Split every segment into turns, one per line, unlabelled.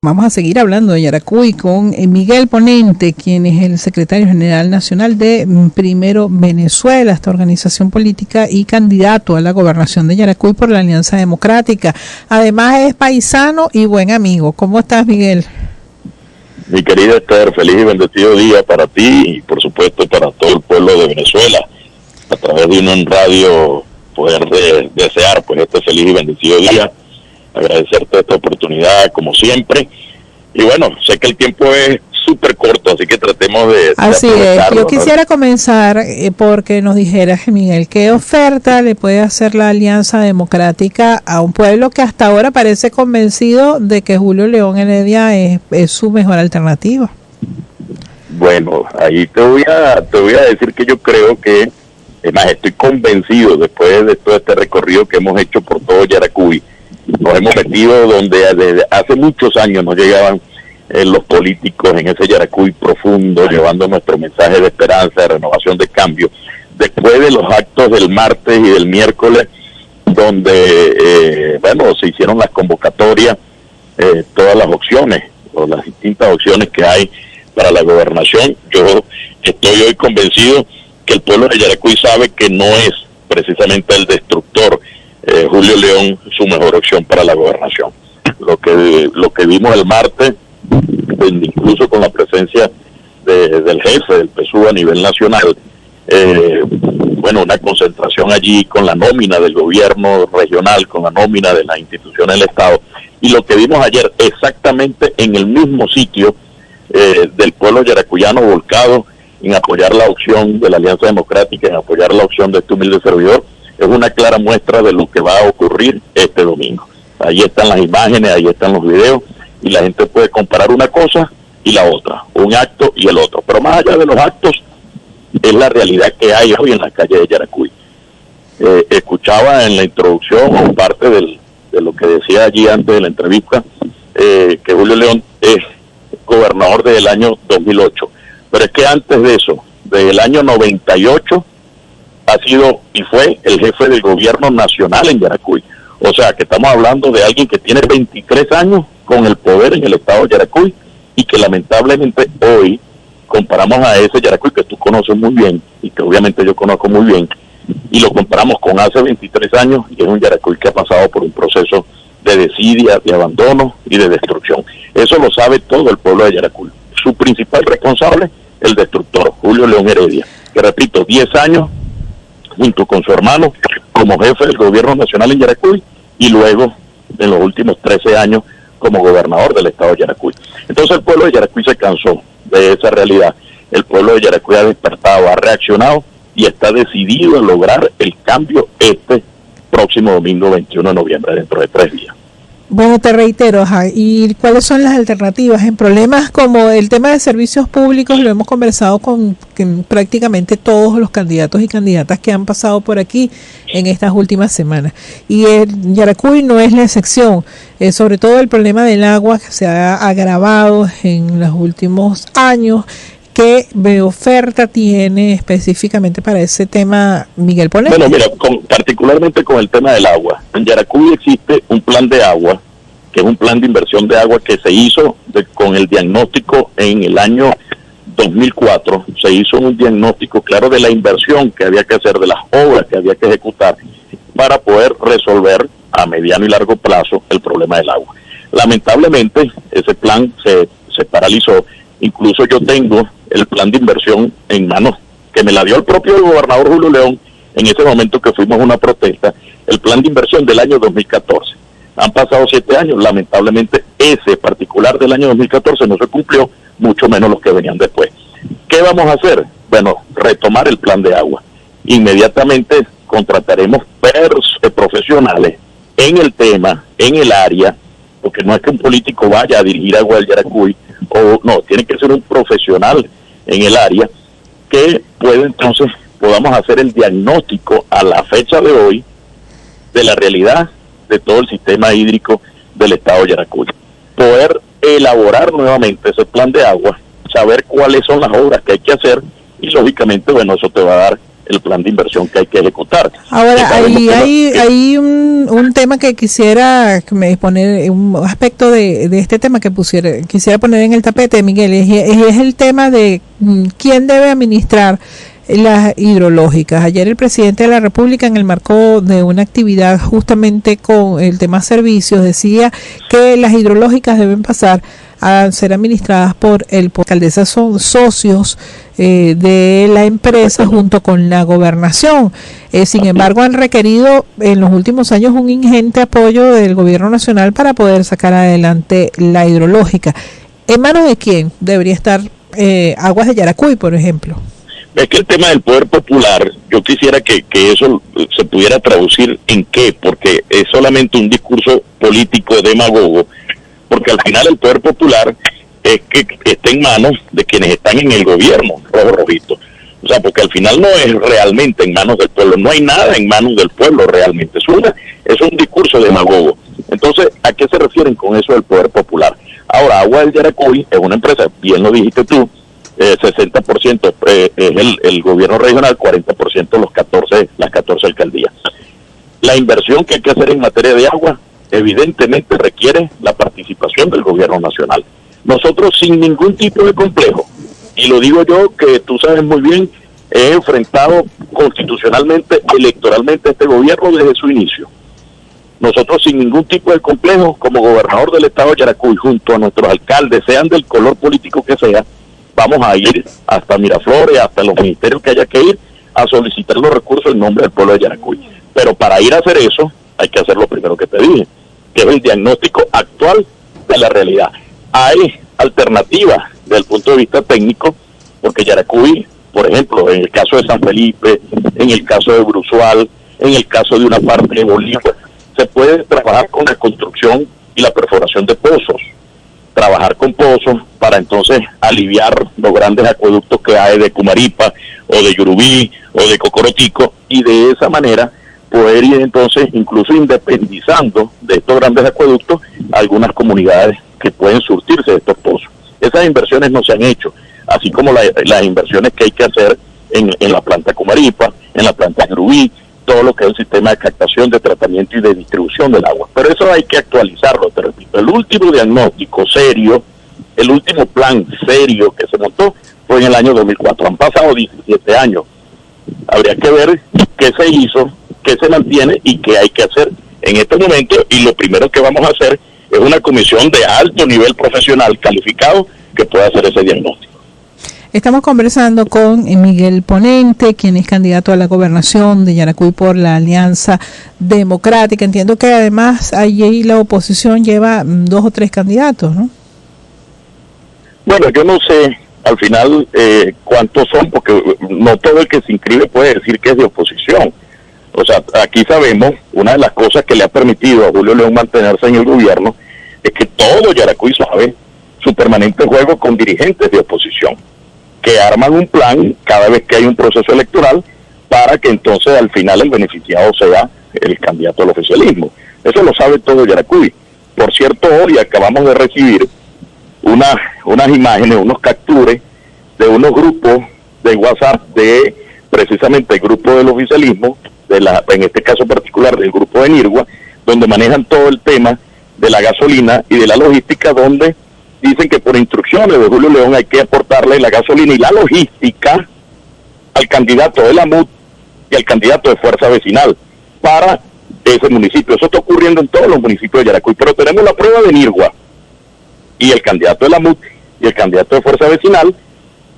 Vamos a seguir hablando de Yaracuy con Miguel Ponente, quien es el secretario general nacional de Primero Venezuela, esta organización política, y candidato a la gobernación de Yaracuy por la Alianza Democrática. Además es paisano y buen amigo. ¿Cómo estás, Miguel?
Mi querida Esther, feliz y bendecido día para ti y por supuesto para todo el pueblo de Venezuela. A través de un radio poder desear pues este feliz y bendecido día. Agradecerte esta oportunidad como siempre, y bueno, sé que el tiempo es súper corto, así que tratemos de
así es. Yo quisiera comenzar porque nos dijeras, Miguel, ¿qué oferta le puede hacer la Alianza Democrática a un pueblo que hasta ahora parece convencido de que Julio León Heredia es su mejor alternativa?
Bueno, ahí te voy a decir que yo creo que, además estoy convencido después de todo este recorrido que hemos hecho por todo Yaracuy. Nos hemos metido donde desde hace muchos años nos llegaban los políticos en ese Yaracuy profundo, llevando nuestro mensaje de esperanza, de renovación, de cambio. Después de los actos del martes y del miércoles, donde, se hicieron las convocatorias, todas las opciones, o las distintas opciones que hay para la gobernación, yo estoy hoy convencido que el pueblo de Yaracuy sabe que no es precisamente el destructor Julio León su mejor opción para la gobernación. Lo que vimos el martes, incluso con la presencia del jefe del PSUV a nivel nacional, una concentración allí con la nómina del gobierno regional, con la nómina de las instituciones del Estado, y lo que vimos ayer exactamente en el mismo sitio del pueblo yaracuyano volcado en apoyar la opción de la Alianza Democrática, en apoyar la opción de este humilde servidor, es una clara muestra de lo que va a ocurrir este domingo. Ahí están las imágenes, ahí están los videos, y la gente puede comparar una cosa y la otra, un acto y el otro. Pero más allá de los actos, es la realidad que hay hoy en la calle de Yaracuy. Escuchaba en la introducción, o parte de lo que decía allí antes de la entrevista, que Julio León es gobernador desde el año 2008. Pero es que antes de eso, desde el año 98, ha sido y fue el jefe del gobierno nacional en Yaracuy. O sea, que estamos hablando de alguien que tiene 23 años con el poder en el estado de Yaracuy, y que lamentablemente hoy comparamos a ese Yaracuy que tú conoces muy bien, y que obviamente yo conozco muy bien, y lo comparamos con hace 23 años, y es un Yaracuy que ha pasado por un proceso de desidia, de abandono y de destrucción. Eso lo sabe todo el pueblo de Yaracuy. Su principal responsable, el destructor, Julio León Heredia, que repito, 10 años junto con su hermano como jefe del gobierno nacional en Yaracuy, y luego en los últimos 13 años como gobernador del estado de Yaracuy. Entonces el pueblo de Yaracuy se cansó de esa realidad. El pueblo de Yaracuy ha despertado, ha reaccionado y está decidido a lograr el cambio este próximo domingo 21 de noviembre, dentro de 3 días.
Bueno, te reitero, ¿y cuáles son las alternativas? En problemas como el tema de servicios públicos lo hemos conversado con prácticamente todos los candidatos y candidatas que han pasado por aquí en estas últimas semanas. Y el Yaracuy no es la excepción, sobre todo el problema del agua que se ha agravado en los últimos años. ¿Qué oferta tiene específicamente para ese tema, Miguel Ponente?
Bueno, mira, particularmente con el tema del agua. En Yaracuy existe un plan de agua, que es un plan de inversión de agua que se hizo con el diagnóstico en el año 2004. Se hizo un diagnóstico claro de la inversión que había que hacer, de las obras que había que ejecutar para poder resolver a mediano y largo plazo el problema del agua. Lamentablemente, ese plan se paralizó. Incluso yo tengo el plan de inversión en manos, que me la dio el propio gobernador Julio León en ese momento que fuimos a una protesta, el plan de inversión del año 2014. Han pasado 7 años, lamentablemente ese particular del año 2014 no se cumplió, mucho menos los que venían después. ¿Qué vamos a hacer? Bueno, retomar el plan de agua. Inmediatamente contrataremos profesionales en el tema, en el área, porque no es que un político vaya a dirigir agua del Yaracuy, o no, tiene que ser un profesional en el área que podamos hacer el diagnóstico a la fecha de hoy de la realidad de todo el sistema hídrico del estado de Yaracuy. Poder elaborar nuevamente ese plan de agua, saber cuáles son las obras que hay que hacer, y lógicamente, eso te va a dar el plan de inversión que hay que ejecutar.
Ahora, hay un tema que quisiera poner, un aspecto de este tema que quisiera poner en el tapete, Miguel, y es el tema de quién debe administrar las hidrológicas. Ayer el presidente de la República, en el marco de una actividad justamente con el tema servicios, decía que las hidrológicas deben pasar a ser administradas por alcaldesa, son socios de la empresa junto con la gobernación. Sin embargo, han requerido en los últimos años un ingente apoyo del gobierno nacional para poder sacar adelante la hidrológica. ¿En manos de quién debería estar Aguas de Yaracuy, por ejemplo?
Es que el tema del poder popular, yo quisiera que eso se pudiera traducir en qué, porque es solamente un discurso político demagogo, porque al final el poder popular es que está en manos de quienes están en el gobierno, rojito. O sea, porque al final no es realmente en manos del pueblo, no hay nada en manos del pueblo realmente, es un discurso demagogo. Entonces, ¿a qué se refieren con eso del poder popular? Ahora, Agua del Yaracuy es una empresa, bien lo dijiste tú, 60% es el gobierno regional, 40% las 14 alcaldías. La inversión que hay que hacer en materia de agua evidentemente requiere la participación del gobierno nacional. Nosotros sin ningún tipo de complejo, y lo digo yo que tú sabes muy bien, he enfrentado constitucionalmente, electoralmente a este gobierno desde su inicio. Nosotros sin ningún tipo de complejo, como gobernador del estado de Yaracuy, junto a nuestros alcaldes, sean del color político que sea, vamos a ir hasta Miraflores, hasta los ministerios que haya que ir, a solicitar los recursos en nombre del pueblo de Yaracuy. Pero para ir a hacer eso, hay que hacer lo primero que te dije, que es el diagnóstico actual de la realidad. Hay alternativas desde el punto de vista técnico, porque Yaracuy, por ejemplo, en el caso de San Felipe, en el caso de Brusual, en el caso de una parte de Bolívar, se puede trabajar con la construcción y la perforación de pozos, trabajar con pozos para entonces aliviar los grandes acueductos que hay de Cumaripa, o de Yurubí, o de Cocorotico, y de esa manera poder ir entonces incluso independizando de estos grandes acueductos algunas comunidades que pueden surtirse de estos pozos. Esas inversiones no se han hecho, así como las inversiones que hay que hacer en la planta Cumaripa, en la planta Yurubí, todo lo que es el sistema de captación, de tratamiento y de distribución del agua. Pero eso hay que actualizarlo, te repito. El último diagnóstico serio, el último plan serio que se montó fue en el año 2004. Han pasado 17 años. Habría que ver qué se hizo, qué se mantiene y qué hay que hacer en este momento. Y lo primero que vamos a hacer es una comisión de alto nivel profesional calificado que pueda hacer ese diagnóstico.
Estamos conversando con Miguel Ponente, quien es candidato a la gobernación de Yaracuy por la Alianza Democrática. Entiendo que además allí la oposición lleva 2 o 3 candidatos, ¿no?
Bueno, yo no sé al final cuántos son, porque no todo el que se inscribe puede decir que es de oposición. O sea, aquí sabemos, una de las cosas que le ha permitido a Julio León mantenerse en el gobierno es que todo Yaracuy sabe su permanente juego con dirigentes de oposición, que arman un plan cada vez que hay un proceso electoral para que entonces al final el beneficiado sea el candidato al oficialismo. Eso lo sabe todo Yaracuy. Por cierto, hoy acabamos de recibir unas imágenes, unos captures de unos grupos de WhatsApp de precisamente el grupo del oficialismo, en este caso particular del grupo de Nirgua, donde manejan todo el tema de la gasolina y de la logística, donde dicen que por instrucciones de Julio León hay que aportarle la gasolina y la logística al candidato de la MUD y al candidato de Fuerza Vecinal para ese municipio. Eso está ocurriendo en todos los municipios de Yaracuy, pero tenemos la prueba de Nirgua y el candidato de la MUD y el candidato de Fuerza Vecinal.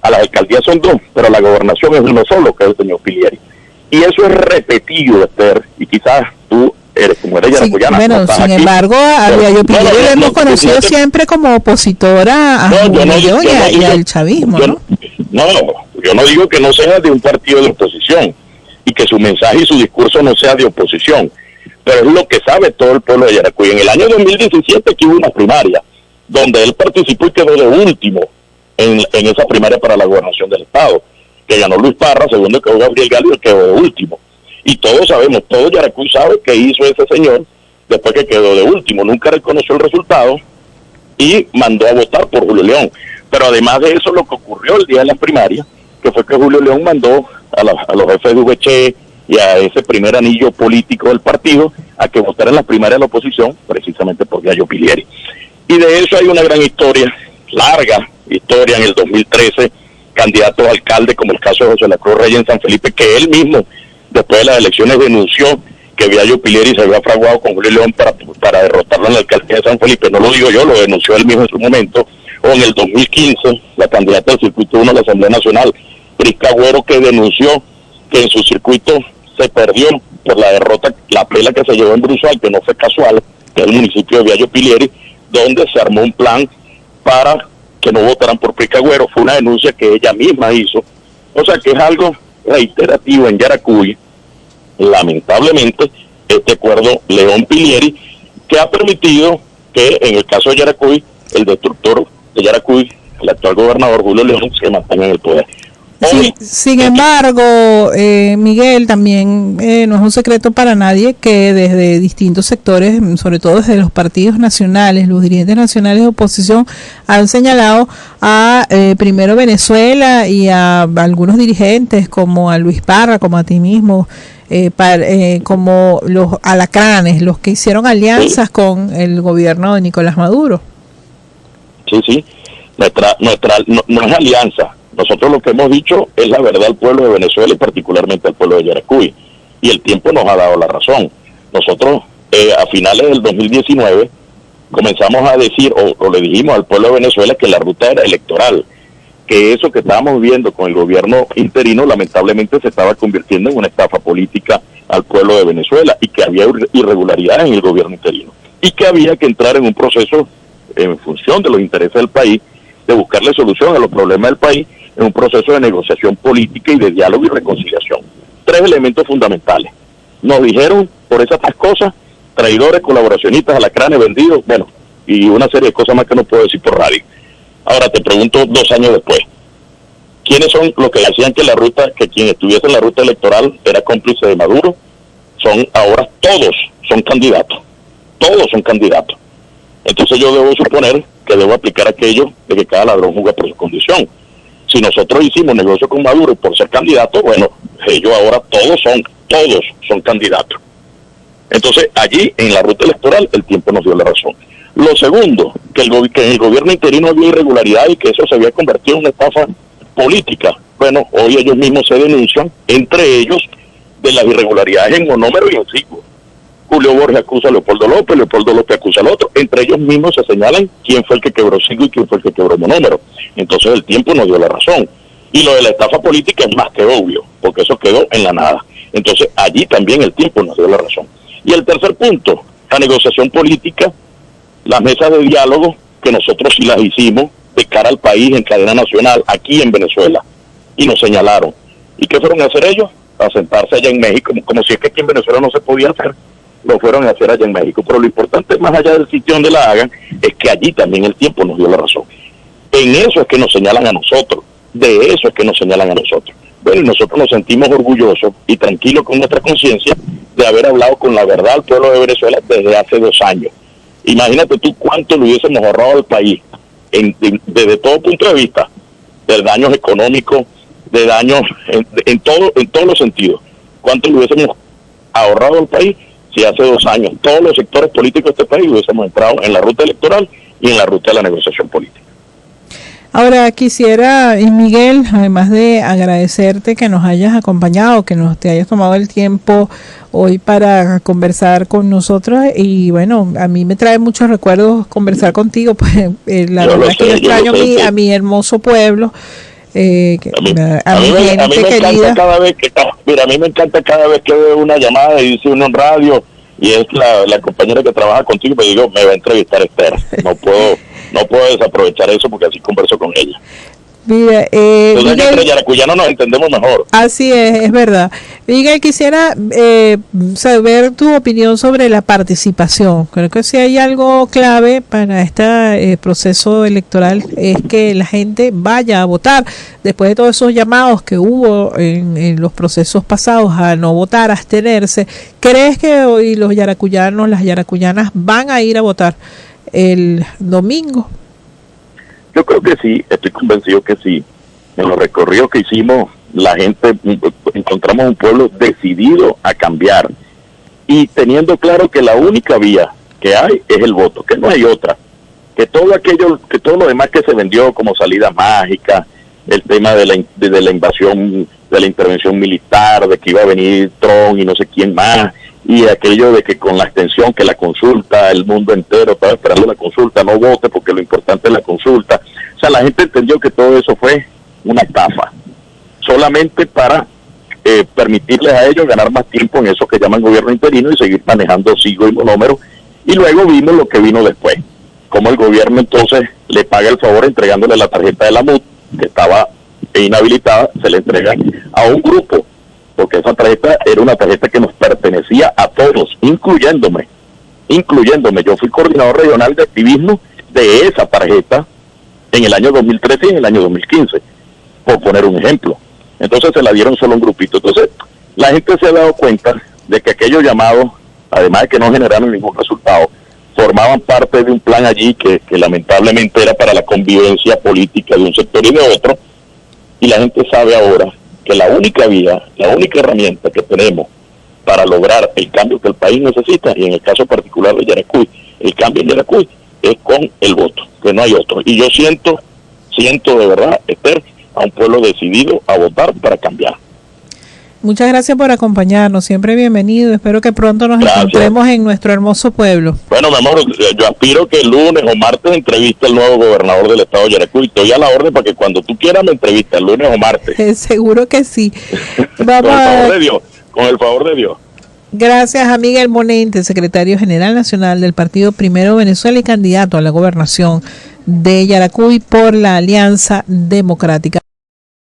A las alcaldías son 2, pero a la gobernación es uno solo, que es el señor Pilieri. Y eso es repetido, Esther, y quizás tú como eres yaracuyana.
Sí, bueno, sin embargo, a Yayo Pilieri lo hemos conocido siempre como opositora a Julio y al chavismo, ¿no?
No, yo no digo que no sea de un partido de oposición y que su mensaje y su discurso no sea de oposición, pero es lo que sabe todo el pueblo de Yaracuy. En el año 2017 que hubo una primaria, donde él participó y quedó de último en esa primaria para la gobernación del estado, que ganó Luis Parra, segundo quedó Gabriel Gálvez, quedó de último. Y todos sabemos, todo Yaracuy sabe qué hizo ese señor después que quedó de último. Nunca reconoció el resultado y mandó a votar por Julio León. Pero además de eso, lo que ocurrió el día de las primarias, que fue que Julio León mandó a los jefes de VC y a ese primer anillo político del partido a que votaran en las primarias de la oposición, precisamente por Gallo Pilieri. Y de eso hay una gran historia, larga historia en el 2013, candidatos a alcalde, como el caso de José La Cruz Reyes en San Felipe, que él mismo, después de las elecciones, denunció que Gallo Pilieri se había fraguado con Julio León para derrotarlo en la alcaldía de San Felipe. No lo digo yo, lo denunció él mismo en su momento. O en el 2015, la candidata del Circuito 1 de la Asamblea Nacional, Prisca Agüero, que denunció que en su circuito se perdió por la derrota, la pela que se llevó en Brusual, que no fue casual, que es el municipio de Gallo Pilieri, donde se armó un plan para que no votaran por Prisca Agüero. Fue una denuncia que ella misma hizo. O sea que es algo reiterativo en Yaracuy, lamentablemente, este acuerdo León Pilieri, que ha permitido que en el caso de Yaracuy, el destructor de Yaracuy, el actual gobernador Julio León, se mantenga en el poder.
Sí, sin embargo, Miguel, también no es un secreto para nadie que desde distintos sectores, sobre todo desde los partidos nacionales, los dirigentes nacionales de oposición, han señalado a primero Venezuela y a algunos dirigentes como a Luis Parra, como a ti mismo, como los alacranes, los que hicieron alianzas con el gobierno de Nicolás Maduro.
Sí, no es alianza. Nosotros lo que hemos dicho es la verdad al pueblo de Venezuela y particularmente al pueblo de Yaracuy. Y el tiempo nos ha dado la razón. Nosotros a finales del 2019 comenzamos a decir, o le dijimos al pueblo de Venezuela que la ruta era electoral, que eso que estábamos viendo con el gobierno interino lamentablemente se estaba convirtiendo en una estafa política al pueblo de Venezuela y que había irregularidades en el gobierno interino y que había que entrar en un proceso en función de los intereses del país, de buscarle solución a los problemas del país, en un proceso de negociación política y de diálogo y reconciliación. 3 elementos fundamentales. Nos dijeron por esas 3 cosas, traidores, colaboracionistas, alacranes, vendidos, bueno, y una serie de cosas más que no puedo decir por radio. Ahora te pregunto 2 años después, ¿quiénes son los que decían que quien estuviese en la ruta electoral era cómplice de Maduro? Ahora todos son candidatos. Entonces yo debo suponer que debo aplicar aquello de que cada ladrón juzga por su condición. Si nosotros hicimos negocio con Maduro por ser candidato, bueno, ellos ahora todos son candidatos. Entonces allí en la ruta electoral el tiempo nos dio la razón. Lo segundo, que en el gobierno interino había irregularidad y que eso se había convertido en una estafa política. Bueno, hoy ellos mismos se denuncian, entre ellos, de las irregularidades en monómero y en ciclo. Julio Borges acusa a Leopoldo López acusa al otro. Entre ellos mismos se señalan quién fue el que quebró Sigo y quién fue el que quebró monómero. Entonces el tiempo nos dio la razón. Y lo de la estafa política es más que obvio, porque eso quedó en la nada. Entonces allí también el tiempo nos dio la razón. Y el tercer punto, la negociación política, las mesas de diálogo, que nosotros sí las hicimos de cara al país en cadena nacional, aquí en Venezuela, y nos señalaron. ¿Y qué fueron a hacer ellos? A sentarse allá en México, como si es que aquí en Venezuela no se podía hacer. Lo fueron a hacer allá en México, pero lo importante, más allá del sitio donde la hagan, es que allí también el tiempo nos dio la razón. En eso es que nos señalan a nosotros, de eso es que nos señalan a nosotros. Bueno, y nosotros nos sentimos orgullosos y tranquilos con nuestra conciencia de haber hablado con la verdad al pueblo de Venezuela desde hace 2 años. Imagínate tú cuánto le hubiésemos ahorrado al país, desde todo punto de vista, de daños económicos, de daños en todos los sentidos. Cuánto le hubiésemos ahorrado al país si hace 2 años todos los sectores políticos de este país hubiésemos entrado en la ruta electoral y en la ruta de la negociación política.
Ahora quisiera, Miguel, además de agradecerte que nos hayas acompañado, que te hayas tomado el tiempo hoy para conversar con nosotros, y bueno, a mí me trae muchos recuerdos conversar contigo, pues la verdad es que yo extraño a mi hermoso pueblo. A mí me encanta cada vez cada vez que veo una llamada y dice uno en radio y es la compañera que trabaja contigo, pues digo, me va a entrevistar Esther, no puedo desaprovechar eso porque así converso con ella. Mira, Miguel, entre yaracuyanos nos entendemos mejor. Así es verdad. Miguel, quisiera saber tu opinión sobre la participación. Creo que si hay algo clave para este proceso electoral es que la gente vaya a votar. Después de todos esos llamados que hubo en los procesos pasados a no votar, a abstenerse, ¿crees que hoy los yaracuyanos, las yaracuyanas van a ir a votar el domingo?
Yo creo que sí, estoy convencido que sí. En los recorridos que hicimos la gente, encontramos un pueblo decidido a cambiar y teniendo claro que la única vía que hay es el voto, que no hay otra, que todo lo demás que se vendió como salida mágica, el tema de la invasión, de la intervención militar, de que iba a venir Trump y no sé quién más, y aquello de que con la extensión, que la consulta, el mundo entero estaba esperando la consulta, no vote porque lo importante es la consulta. O sea, la gente entendió que todo eso fue una estafa, solamente para permitirles a ellos ganar más tiempo en eso que llaman gobierno interino y seguir manejando siglos y monómeros. Y luego vimos lo que vino después, como el gobierno entonces le paga el favor entregándole la tarjeta de la MUD, que estaba inhabilitada, se le entrega a un grupo, porque esa tarjeta era una tarjeta que nos pertenecía a todos, incluyéndome. Yo fui coordinador regional de activismo de esa tarjeta en el año 2013 y en el año 2015, por poner un ejemplo. Entonces se la dieron solo a un grupito. Entonces la gente se ha dado cuenta de que aquellos llamados, además de que no generaron ningún resultado, formaban parte de un plan allí que lamentablemente era para la convivencia política de un sector y de otro, y la gente sabe ahora que la única vía, la única herramienta que tenemos para lograr el cambio que el país necesita, y en el caso particular de Yaracuy, el cambio en Yaracuy, es con el voto, que no hay otro. Y yo siento de verdad, Esther, a un pueblo decidido a votar para cambiar.
Muchas gracias por acompañarnos, siempre bienvenido. Espero que pronto nos encontremos en nuestro hermoso pueblo.
Bueno, mi amor, yo aspiro que el lunes o martes entreviste al nuevo gobernador del estado de Yaracuy. Estoy a la orden para que cuando tú quieras me entrevistes, el lunes o martes.
Seguro que sí. Vamos
con el favor de Dios.
Gracias a Miguel Monente, secretario general nacional del Partido Primero Venezuela y candidato a la gobernación de Yaracuy por la Alianza Democrática.